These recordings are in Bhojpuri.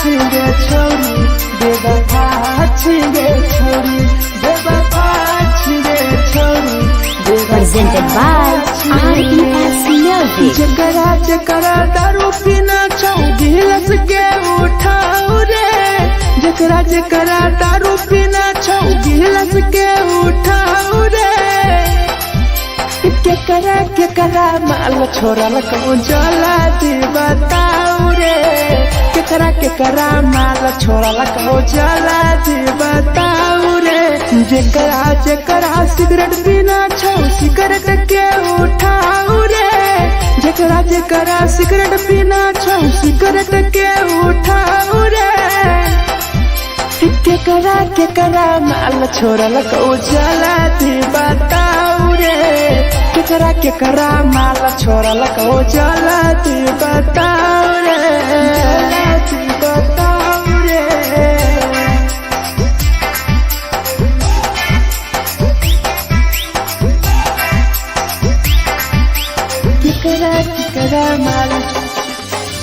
छिगे छोरी बेवफा छिगे छोरी बेवफा छिगे छोरी Presented by RES Music. जकरा जकरा दारू पीना छौ गिलास के उठाओ रे जकरा जकरा दारू पीना छौ गिलास के उठाओ रे केकरा माल छोड़ल कहूँ जला दी बताओ रे केकरा माल छोड़ल कहूँ जला दी बताओ रे जकरा सिगरेट पीना छौ सिगरेट के उठाओ रे जकरा सिगरेट पीना छौ सिगरेट के उठाओ रे केकरा माल छोड़ल कहूँ जला दी बताओ रे केकरा माल छोड़ल कहूँ जला दी बताओ रे जला दी बताओ रे केकरा माल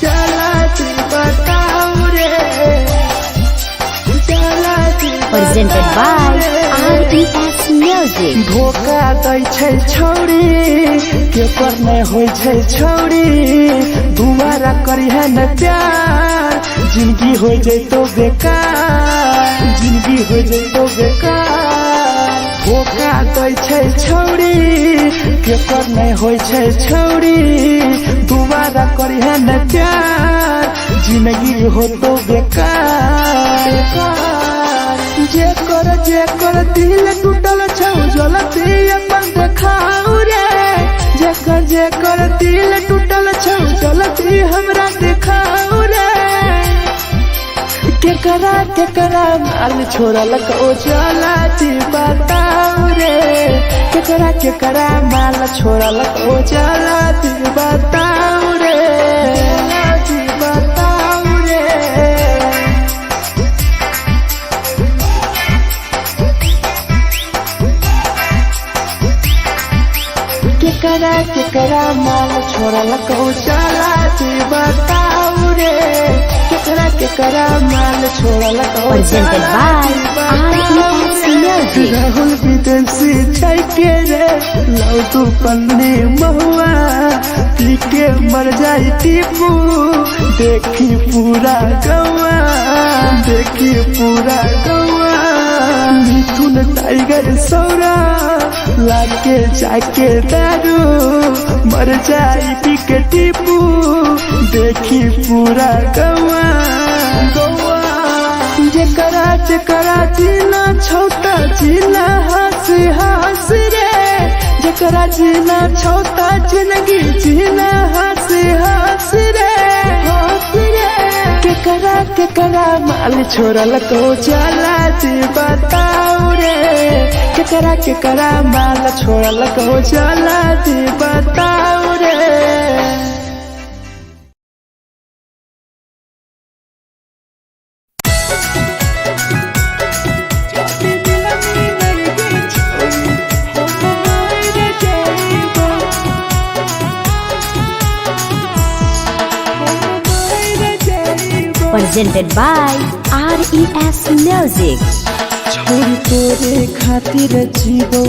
जला दी बताओ रे जला दी Presented by RES Music. धोखा दै छै छौरी केकर नहीं होइ छै छौरी दुबारा करिहे न प्यार जिंदगी हो जैतो बेकार जिंदगी हो जैतो बेकार धोखा दै छै छौरी केकर नहीं होइ छै छौरी दुबारा करिहे न प्यार जिंदगी हो तो बेकार जेकर दिल टूटल छौ जलती अपन देखाओ रे जेकर दिल टूटल छौ जलती हमरा देखाओ रे केकरा माल छोड़ल कहूँ जला दी बताओ रे केकरा माल छोड़ल कहूँ जला दी बताओ रे जला दी बताओ रे केकरा माल छोड़ल कहूँ जला दी बताओ रे केकरा माल छोड़ल कहूँ Presented by RES Music. Rahul विदेशी छै के रे लौ तू पन्नी महुआ पी के मर जाई टीपू देखी पूरा गौआ देखी पूरा गौआ मिथुन टाइगर सौरा लाके जाके दारू मर जाई पी के टीपू देखी पूरा गौआ जकरा जीना छोटा जीना हंसी हंस रे जकरा जीना छोटा जिंदगी जीना हंसी हंस रे हंस रे केकरा माल छोड़ल कहूँ जला दी बताओ रे केकरा माल छोड़ल कहूँ जला दी बताओ रे Presented by RES Music. छोरी तोरे खातिर जीवो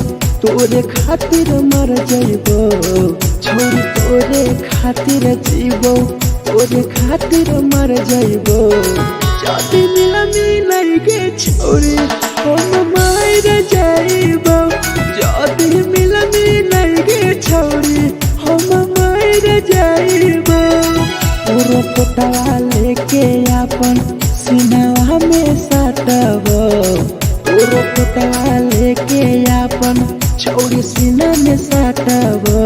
तोरे खातिर मर जइबो छोरी तोरे खातिर जीवो तोरे खातिर मर जइबो जदी मिलन गे छोरी हम मर जइबो जदी मिलन गे छोरी हम मर जइबो तोरो पोटवा लेके अपन सीनावा में सटबो तोरो पोटवा लेके अपन छौरी सीना में सटबो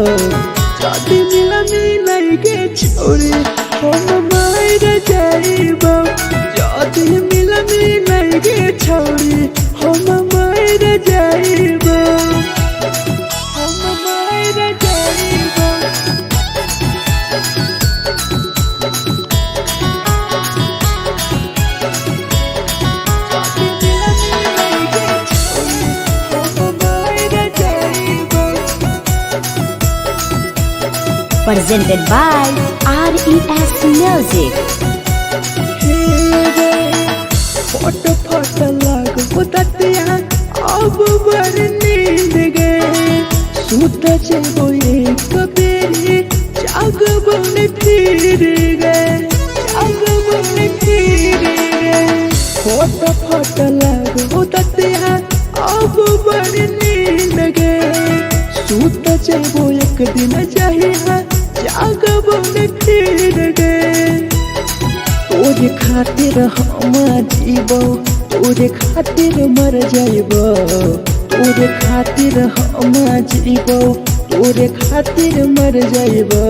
जदी मिलन गे छोरी हम मर जइबो जदी मिलन गे छोरी हम मर जइबो हम मर जइबो Presented by RES Music. हे जब एक बेरी जाग बन फिर गए, जाग बन फिर गए। फोट फोट लगो दतिया अब बड़ नींद गए। सूत जब एक दिन जहिया जाग बन फिर गए। तोरे खातिर हम जीबो, तोरे खातिर मर जाइबो, तोरे खातिर हम जीबो, तोरे खातिर मर जाइबो।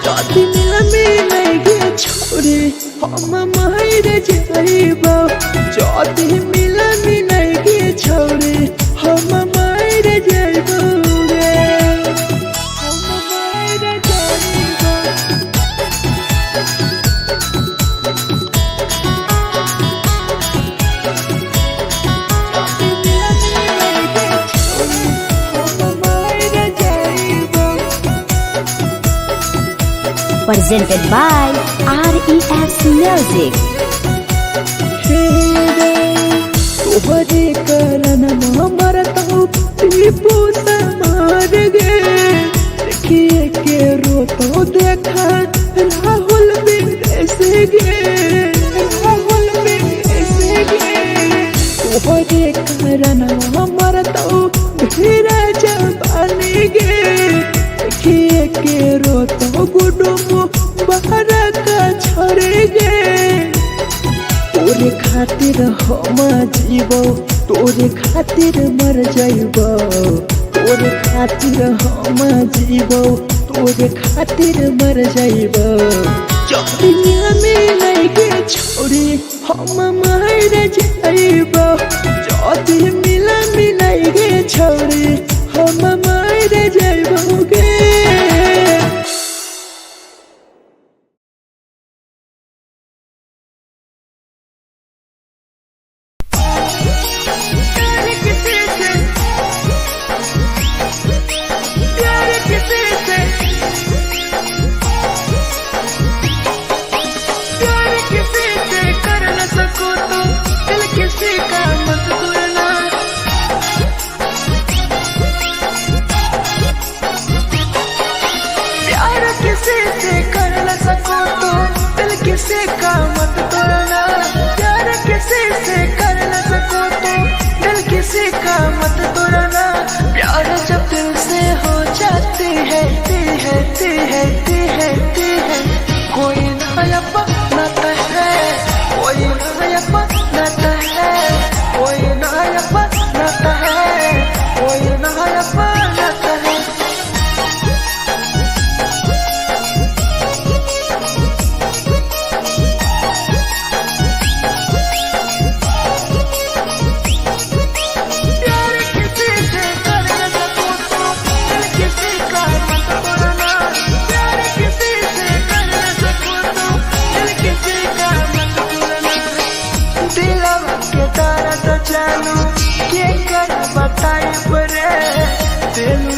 जदि मिलगे छोरे हम मर जाइबो, जदि मिलगे छोरे हम मर जाइबो रे, हम मर जाइबो। Presented by RES Music. तोहरे कारण मरता टीपू समार गे। देखिए के रोतो देखा राहुल विदेश गे, राहुल विदेश गे। तोहरे कारण मरता धीरे जवानी गे। देखिए के रोतो गुडुमो बाहर का छोड़ गे। तोरे खातिर हम जीबो, तोरे खातिर मर जाइबो, तोरे खातिर हम जीबो, तोरे खातिर मर जाइबो। जदि मिलगे छोरे हम मर जाइबो, जदि मिलगे छोरे हम मर जाइबो गे। किसी का मत तोड़ना, प्यार किसी से कर न सको तो दिल किसी का मत तोड़ना। प्यार जब दिल से हो जाती है ती है ती है ती है ती है। कोई नया बनाता है, कोई नया बनाता है, कोई नया बनाता है, कोई नया बनाता है।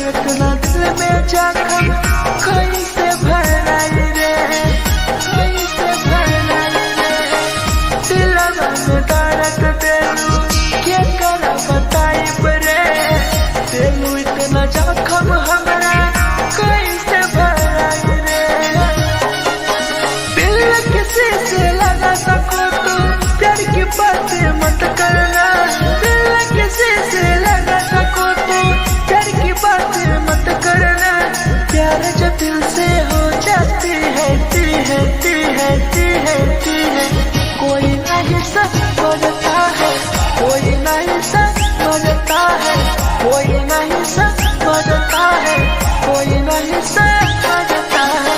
इतना दिल में जख्म कैसे भराई रे, कैसे भराई रे। दिलवा में दर्द देलू क्या कर बताई रे। देलू इतना जख्म हमरा कैसे भराई रे। दिल किसी से लगा सको तो प्यार की बातें मत करना। दिल किसी से लगा सको तो प्यार की बातें मत करना। प्यार जब दिल से हो जाती है ती है ती है ती है ती है। कोई नहीं समझता है, कोई नहीं समझता है, कोई नहीं समझता है, कोई नहीं समझता है।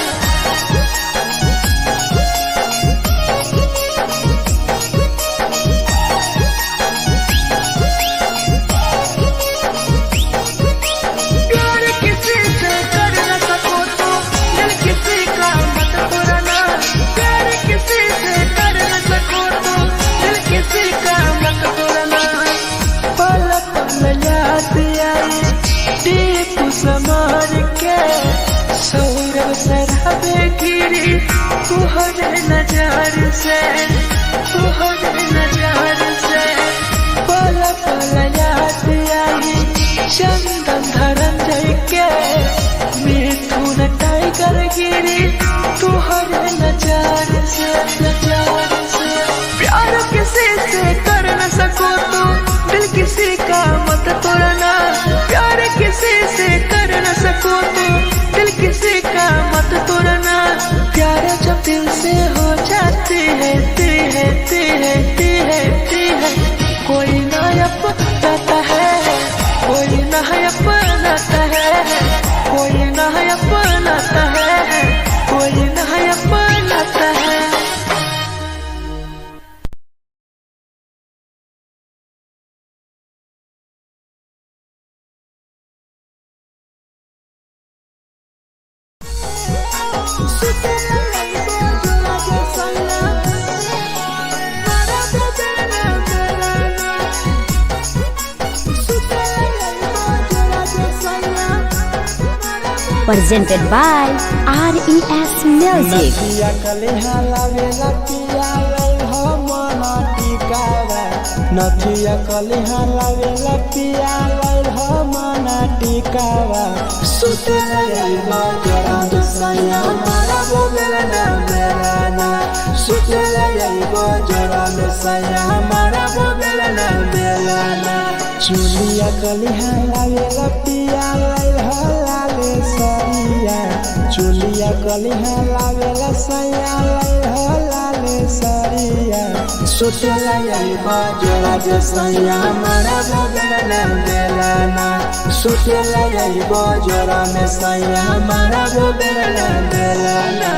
समार के सौरव सरहबे गिरी तुहरे नजार से, तुहरे नजार से। पल पल याद आई चंदन धरम जय के कर गिरी तुहरे नजर से प्यार किसी से कर न सको तो दिल किसी का मत तोड़ना प्यार किसी से कर न सको तो दिल किसी का मत तोड़ना प्यार जब दिल से हो जाती है कोई ना अपनाता है कोई ना अपनाता है कोई ना अपनाता है कोई ना अपनाता है। Presented by RES Music. नथिया कलिहा लावेला पिया लैल हो मना टिकावा सुते लैला जरा दसया मारा बोलेला ना मेराना सुते लैला जरा दसया मारा बोलेला ना मेराना चुलिया कलिहा लावेला पिया लैल हो लाले सरिया चुलिया कलिहा लावेला सया लैल हो लाले सरिया सुते लैला जरा दसया मारा बोलेला ना मेराना सुते लैला जरा दसया मारा बोलेला ना मेराना।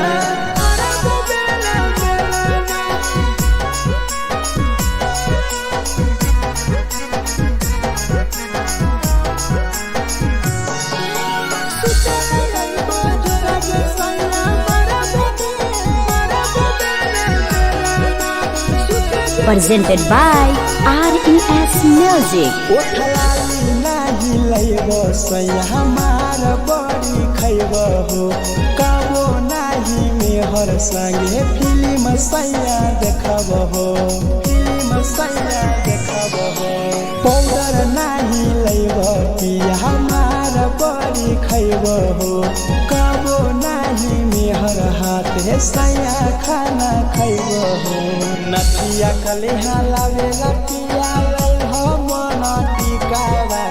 Presented by RES Music. ओठलाली नाही लैबो सैया हमार बड़ी खैबो हो काबो नाही मेहर संगे फिल्म सैया देखबो हो फिल्म सैया देखबो हो पाउडर नाही लैबो पिया हमार बड़ी खैबो हो काबो नाही मेहर हाथे सैया खाना खैबो हो नथिया कलिहा लावेला पिया लैल हो मना टिकावा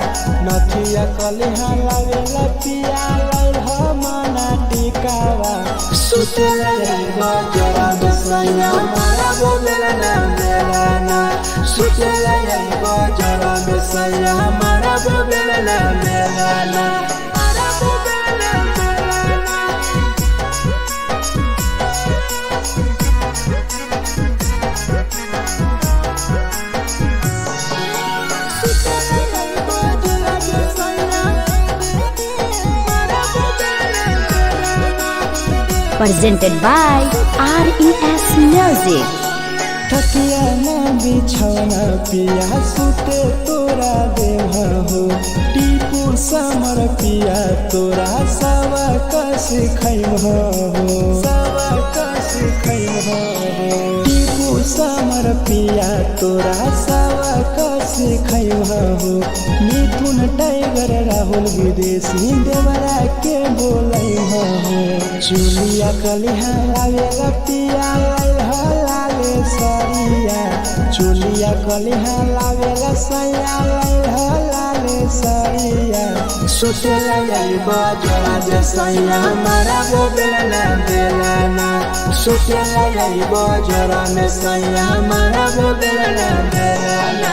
नथिया कलिहा लावेला पिया लैल हो मना टिकावा सुते लैला जरा दसया मारा बोलेला ना मेराना सुते लैला जरा दसया मारा बोलेला ना मेराना। Presented by RES Music. थकिया ना बिछौना पिया सुते तोरा देह हो टीपू समर पिया तोरा सवा कस खैम हो सवा कस खैम हो टीपू समर पिया तोरा सवा कस खैम हो मिथुन टाइगर राहुल विदेशी देवरा के बोलै हो चुलिया कलिहा लावेला पिया लैल हो लाले सरिया चुलिया कलिहा लावेला सया लैल हो लाले सरिया सुते लैला जरा दसया मारा बोलेला ना मेराना सुते लैला जरा दसया मारा बोलेला ना मेराना।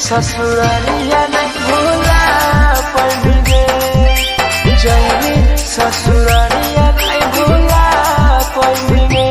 ससुरालिया नहीं भूला पड़ेंगे जैनी ससुरालिया नहीं भूला पड़ेंगे।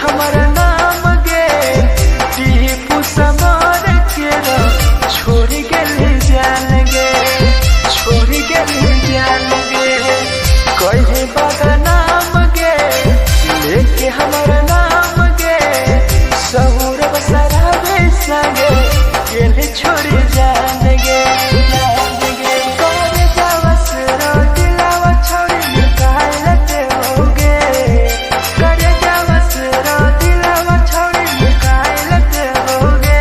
हमारा नाम गे टीपू समर के छोड़ गेली जान गे छोड़ गेली जान गे कहे बदनाम गे लेके हमारा नाम गे सहूर बसरावे संगे गेली छोड़ी जान गे करे जावस रो दिलावा छोड़ी निकाल दे होगे करे जावस रो दिलावा छोड़ी निकाल दे होगे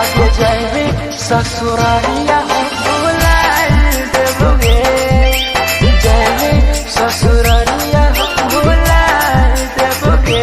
आगे जाए ससुरालिया भुलाए देबोगे जाए ससुरालिया भुलाए देबोगे।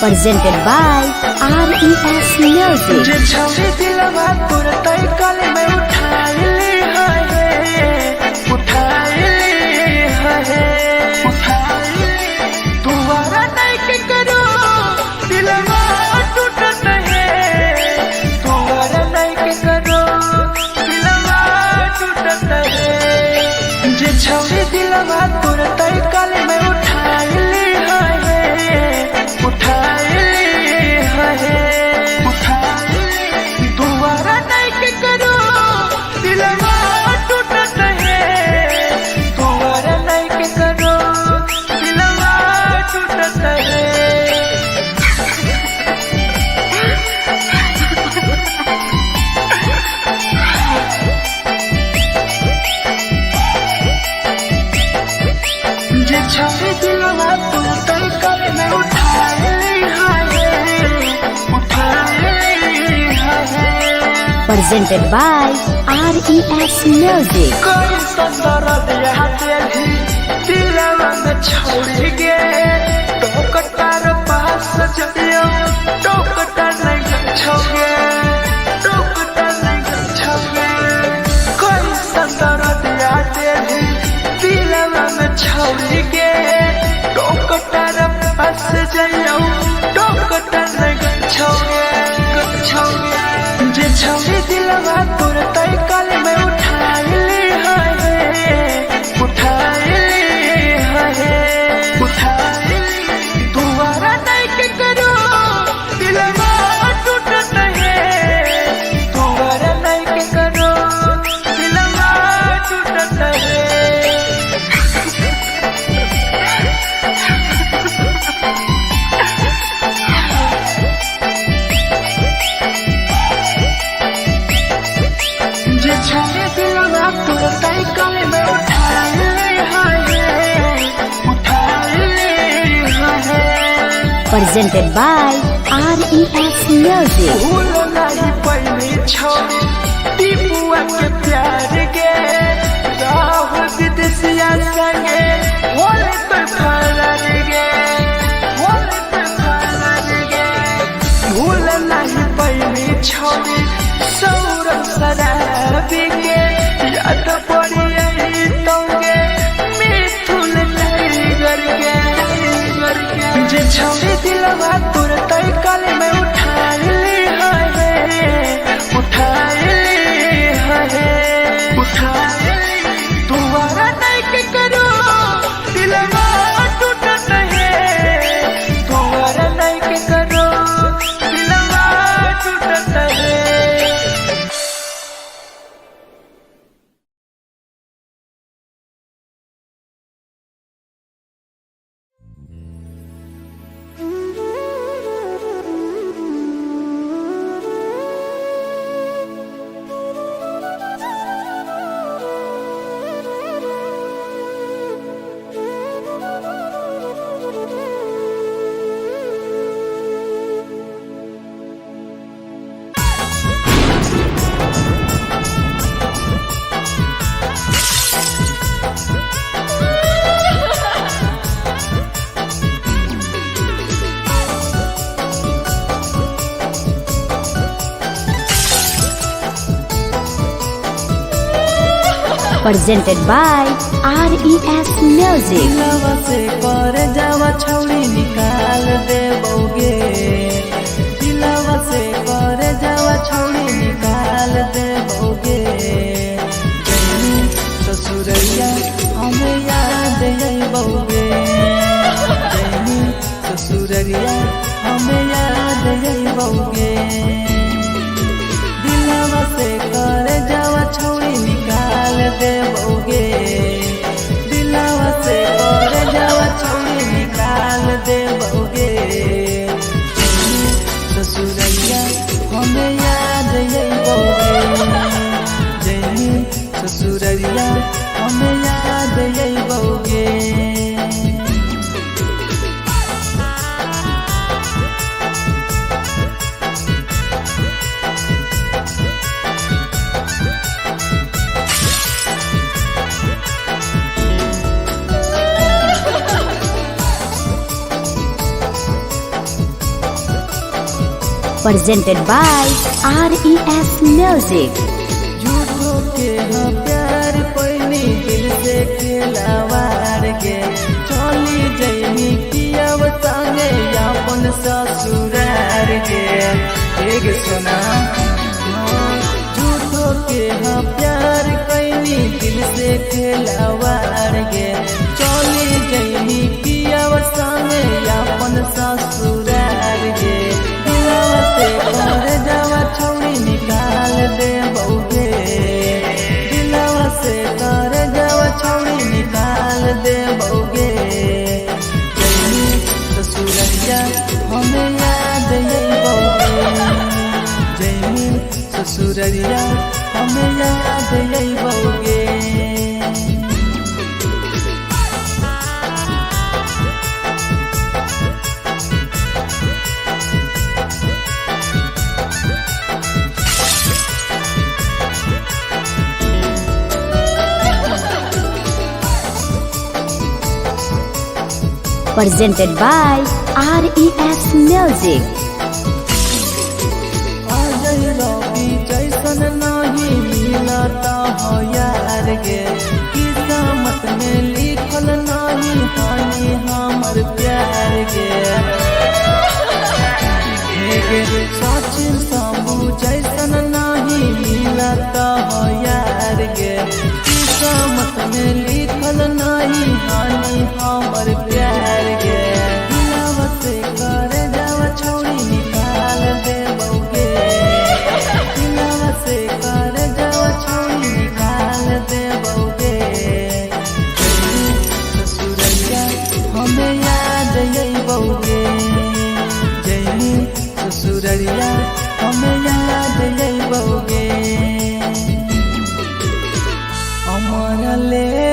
Presented by RES Music. तुम्हारा नहीं के करो दिलवा presented by RES Music. कोई संदर दिया तेरी दिलवा में छोड़ के टोकटार पास चलियो टोकटार नहीं छोगे टोकटार नहीं छोगे कोई संदर दिया तेरी दिलवा में छोड़ के टोकटार पास चलियो टोकटार नहीं छोगे छोगे जे छोड़ी दिलवा तोर तय कल में उठाई दोबारा नहीं के करो दिलवा टूटत है दोबारा नहीं के करो दिलवा टूटत है छाने दिलवा तोर तय कल में उठाई Presented by RES Music. भूल नहीं पहली छोड़ी टीपुआ के प्यार के राहुल विदेशिया संगे होले तो फरार गे होले तो फरार गे भूल नहीं पहली छोड़ी सौरभ शराबी के याद पड़ी यही तोगे मिथुन टाइगर के जे छोड़ी दिलवा तोर तय कल में उठाई दोबारा नहीं के करो दिलवा टूटत है दोबारा नहीं के करो दिलवा टूटत है Presented by RES Music. दिलवा से कर जावा छौड़ी निकाल देबोगे दिलवा से कर जावा छौड़ी निकाल देबोगे जैनी ससुरैया हमें याद अइबोगे जैनी ससुरैया हमें याद अइबोगे दिलवा से कर जावा छौड़ी निकाल देबोगे दिलवा से कर जावा छौड़ी निकाल देबोगे ससुरैया हमें याद अइबोगे जैनी ससुरैया हमें याद अइबोगे Presented by RES Music. झूठो के हाँ प्यार पैनी दिल से खिलावार के चली जैनी कियाव संगे अपन ससुरार के एक सुना झूठो के हाँ प्यार पैनी दिल से खिलावार के चली जैनी कियाव संगे अपन ससुरार के से कर जावा छौड़ी निकाल देबोगे दिलवा से कर जावा छौड़ी निकाल देबोगे जैनी ससुरैया हमें याद अइबोगे जैनी ससुरैया हमें याद अइबोगे presented by RES Music. जैसन नहीं मिलता हो यार गे, किस्मत में लिखल नहीं हानि हमर प्यार गे। सचिन साबू जैसन नहीं मिलता हो यार गे, किस्मत में लिखल नहीं हानि हमर प्यार गे। दिलवा से कर जावा छोड़ी निकाल दे बउगे, दिलवा से कर जावा छोड़ी निकाल दे बउगे। ससुरैया हमें याद आई बउगे, जैनी ससुरैया हमें याद आई बउगे। अमर ले